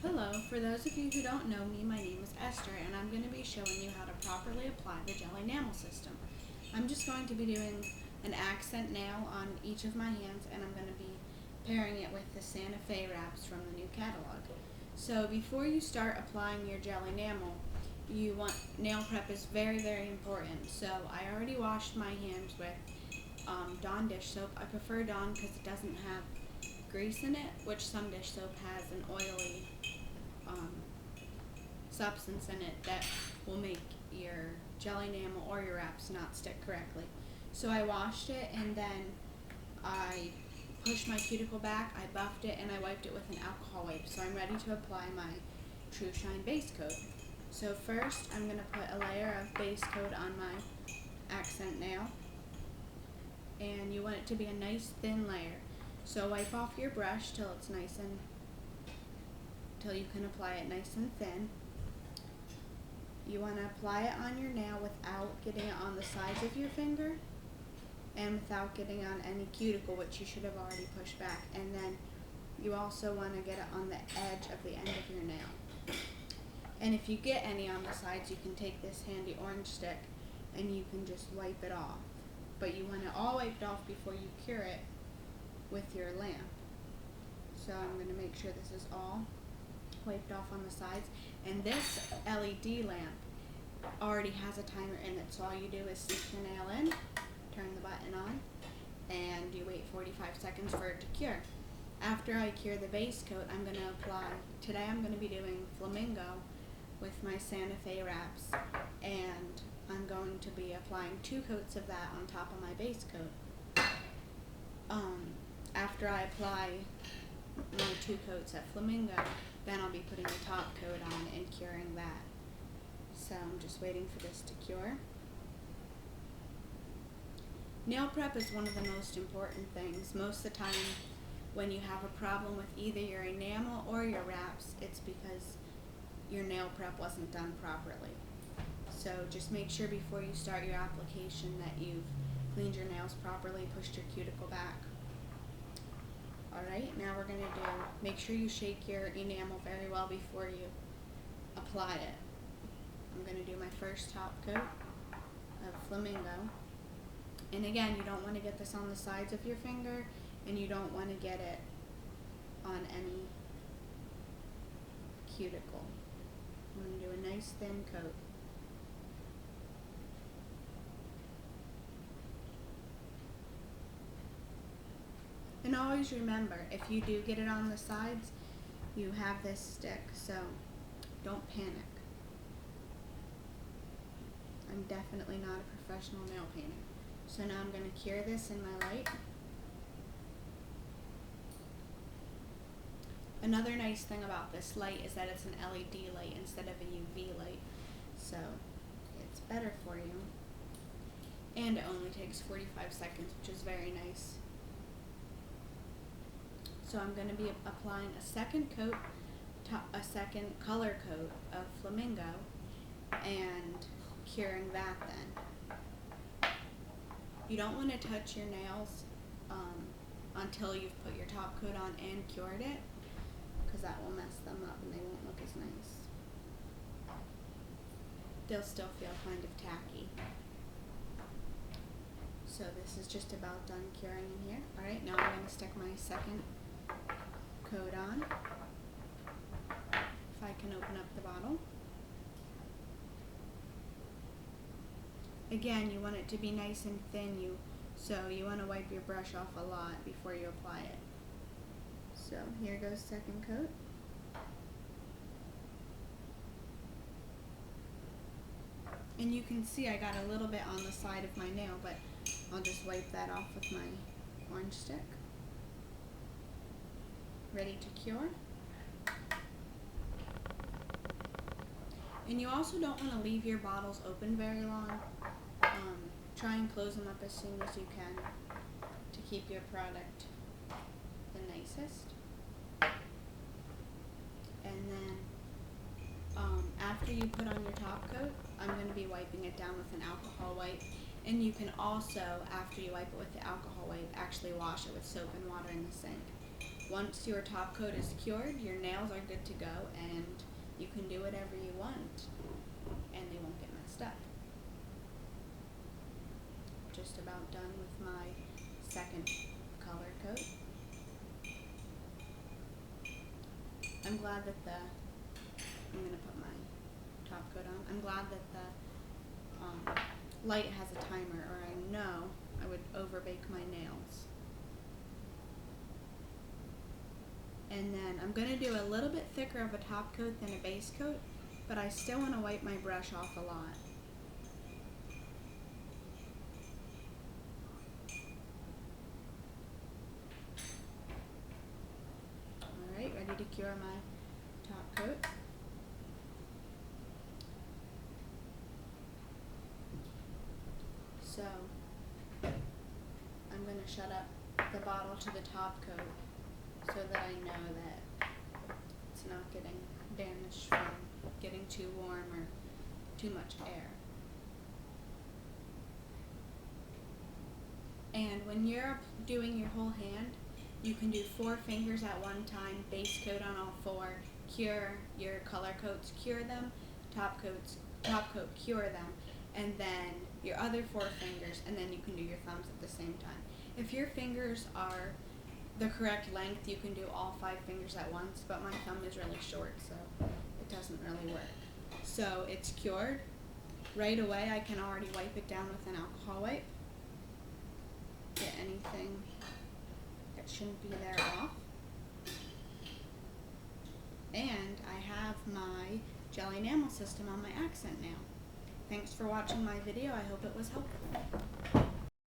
Hello, for those of you who don't know me, my name is Esther and I'm going to be showing you how to properly apply the gel enamel system. I'm just going to be doing an accent nail on each of my hands and I'm going to be pairing it with the Santa Fe wraps from the new catalog. So before you start applying your gel enamel, nail prep is very, very important. So I already washed my hands with Dawn dish soap. I prefer Dawn because it doesn't have grease in it, which some dish soap has an oily um, substance in it that will make your jelly enamel or your wraps not stick correctly. So I washed it and then I pushed my cuticle back, I buffed it, and I wiped it with an alcohol wipe. So I'm ready to apply my Trushine base coat. So first I'm going to put a layer of base coat on my accent nail, and you want it to be a nice thin layer. So wipe off your brush till you can apply it nice and thin. You want to apply it on your nail without getting it on the sides of your finger and without getting on any cuticle, which you should have already pushed back. And then you also want to get it on the edge of the end of your nail. And if you get any on the sides, you can take this handy orange stick and you can just wipe it off. But you want it all wiped off before you cure it with your lamp. So I'm going to make sure this is all wiped off on the sides. And this LED lamp already has a timer in it, so all you do is stick your nail in, turn the button on, and you wait 45 seconds for it to cure. After I cure the base coat, I'm going to apply, today I'm going to be doing flamingo with my Santa Fe wraps, and I'm going to be applying 2 coats of that on top of my base coat. After I apply my 2 coats at flamingo, then I'll be putting the top coat on and curing that. So I'm just waiting for this to cure. Nail prep is one of the most important things. Most of the time when you have a problem with either your enamel or your wraps, it's because your nail prep wasn't done properly. So just make sure before you start your application that you've cleaned your nails properly, pushed your cuticle back. Alright, now we're going to make sure you shake your enamel very well before you apply it. I'm going to do my first top coat of flamingo. And again, you don't want to get this on the sides of your finger, and you don't want to get it on any cuticle. I'm going to do a nice thin coat. And always remember, if you do get it on the sides, you have this stick, so don't panic. I'm definitely not a professional nail painter. So now I'm going to cure this in my light. Another nice thing about this light is that it's an LED light instead of a UV light, so it's better for you. And it only takes 45 seconds, which is very nice. So I'm going to be applying a second coat, a second color coat of flamingo, and curing that then. You don't want to touch your nails until you've put your top coat on and cured it, because that will mess them up and they won't look as nice. They'll still feel kind of tacky. So this is just about done curing in here. Alright, now I'm going to stick my second coat on. If I can open up the bottle. Again, you want it to be nice and thin, so you want to wipe your brush off a lot before you apply it. So here goes second coat. And you can see I got a little bit on the side of my nail, but I'll just wipe that off with my orange stick. Ready to cure. And you also don't want to leave your bottles open very long. Try and close them up as soon as you can to keep your product the nicest. And then after you put on your top coat, I'm going to be wiping it down with an alcohol wipe. And you can also, after you wipe it with the alcohol wipe, actually wash it with soap and water in the sink. once your top coat is cured, your nails are good to go and you can do whatever you want and they won't get messed up. Just about done with my second color coat. I'm glad that I'm going to put my top coat on. I'm glad that the light has a timer, or I know I would overbake my nails. And then I'm going to do a little bit thicker of a top coat than a base coat, but I still want to wipe my brush off a lot. Alright, ready to cure my top coat. So, I'm going to shut up the bottle to the top coat so that I know that it's not getting damaged from getting too warm or too much air. And when you're doing your whole hand, you can do 4 fingers at one time, base coat on all 4, cure your color coats, cure them, top coat, cure them, and then your other 4 fingers, and then you can do your thumbs at the same time. If your fingers are the correct length, you can do all 5 fingers at once, but my thumb is really short, so it doesn't really work. So it's cured. Right away, I can already wipe it down with an alcohol wipe. Get anything that shouldn't be there off. And I have my jelly enamel system on my accent now. Thanks for watching my video. I hope it was helpful.